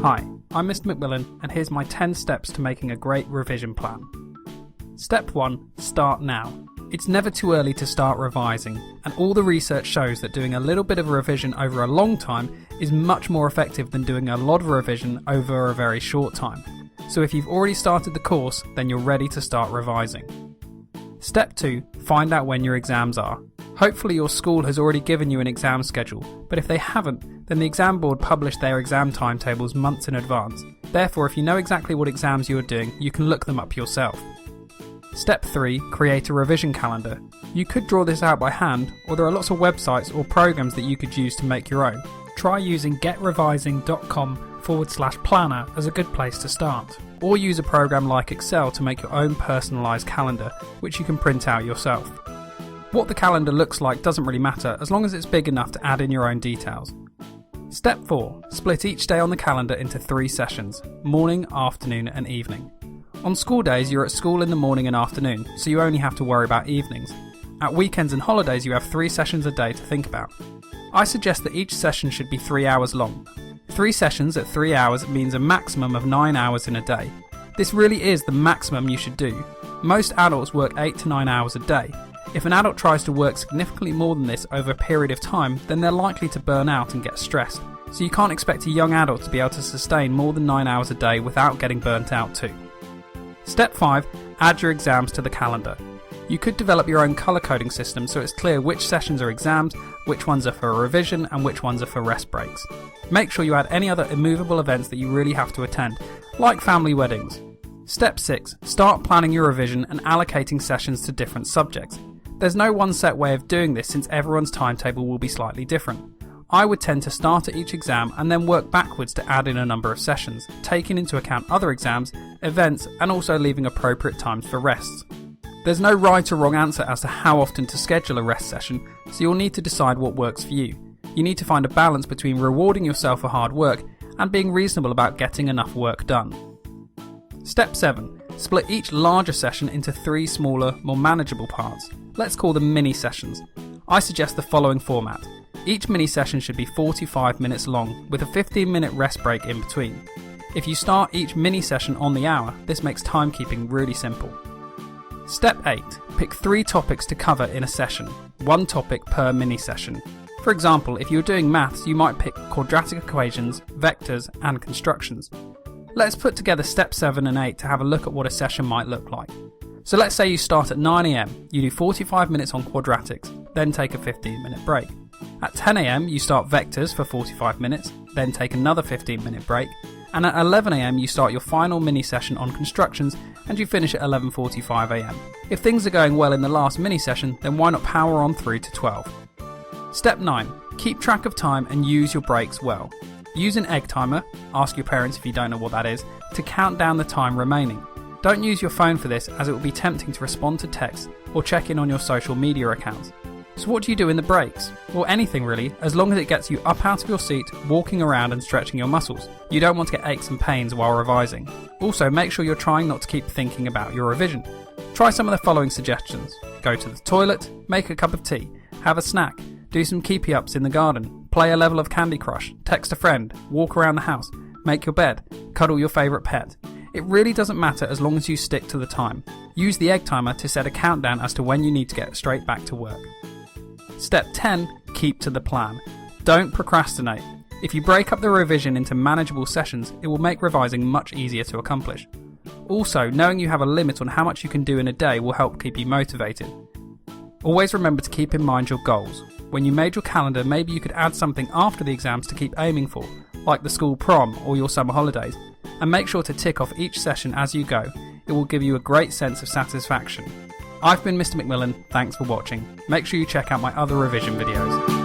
Hi, I'm Mr. McMillan, and here's my 10 steps to making a great revision plan. Step 1. Start now. It's never too early to start revising, and all the research shows that doing a little bit of revision over a long time is much more effective than doing a lot of revision over a very short time. So if you've already started the course, then you're ready to start revising. Step 2. Find out when your exams are. Hopefully your school has already given you an exam schedule, but if they haven't, then the exam board publish their exam timetables months in advance. Therefore, if you know exactly what exams you are doing, you can look them up yourself. Step 3. Create a revision calendar. You could draw this out by hand, or there are lots of websites or programs that you could use to make your own. Try using getrevising.com/planner as a good place to start, or use a program like Excel to make your own personalised calendar, which you can print out yourself. What the calendar looks like doesn't really matter as long as it's big enough to add in your own details. Step 4. Split each day on the calendar into 3 sessions: morning, afternoon and evening. On school days you're at school in the morning and afternoon, so you only have to worry about evenings. At weekends and holidays you have 3 sessions a day to think about. I suggest that each session should be 3 hours long. 3 sessions at 3 hours means a maximum of 9 hours in a day. This really is the maximum you should do. Most adults work 8 to 9 hours a day. If an adult tries to work significantly more than this over a period of time, then they're likely to burn out and get stressed. So you can't expect a young adult to be able to sustain more than 9 hours a day without getting burnt out too. Step 5. Add your exams to the calendar. You could develop your own colour coding system so it's clear which sessions are exams, which ones are for revision and which ones are for rest breaks. Make sure you add any other immovable events that you really have to attend, like family weddings. Step 6. Start planning your revision and allocating sessions to different subjects. There's no one set way of doing this since everyone's timetable will be slightly different. I would tend to start at each exam and then work backwards to add in a number of sessions, taking into account other exams, events and also leaving appropriate times for rests. There's no right or wrong answer as to how often to schedule a rest session, so you'll need to decide what works for you. You need to find a balance between rewarding yourself for hard work and being reasonable about getting enough work done. Step 7. Split each larger session into 3 smaller, more manageable parts. Let's call them mini sessions. I suggest the following format. Each mini session should be 45 minutes long, with a 15-minute rest break in between. If you start each mini session on the hour, this makes timekeeping really simple. Step 8. Pick 3 topics to cover in a session, 1 topic per mini session. For example, if you're doing maths, you might pick quadratic equations, vectors and constructions. Let's put together step 7 and 8 to have a look at what a session might look like. So let's say you start at 9 AM, you do 45 minutes on quadratics, then take a 15-minute break. At 10 AM you start vectors for 45 minutes, then take another 15-minute break, and at 11 AM you start your final mini session on constructions and you finish at 11:45 AM. If things are going well in the last mini session, then why not power on through to 12? Step 9. Keep track of time and use your breaks well. Use an egg timer, ask your parents if you don't know what that is, to count down the time remaining. Don't use your phone for this as it will be tempting to respond to texts or check in on your social media accounts. So what do you do in the breaks? Well, anything really, as long as it gets you up out of your seat, walking around and stretching your muscles. You don't want to get aches and pains while revising. Also, make sure you're trying not to keep thinking about your revision. Try some of the following suggestions. Go to the toilet, make a cup of tea, have a snack, do some keepy-ups in the garden, play a level of Candy Crush, text a friend, walk around the house, make your bed, cuddle your favourite pet. It really doesn't matter as long as you stick to the time. Use the egg timer to set a countdown as to when you need to get straight back to work. Step 10. Keep to the plan. Don't procrastinate. If you break up the revision into manageable sessions, it will make revising much easier to accomplish. Also, knowing you have a limit on how much you can do in a day will help keep you motivated. Always remember to keep in mind your goals. When you made your calendar, maybe you could add something after the exams to keep aiming for, like the school prom or your summer holidays, and make sure to tick off each session as you go. It will give you a great sense of satisfaction. I've been Mr. McMillan, thanks for watching. Make sure you check out my other revision videos.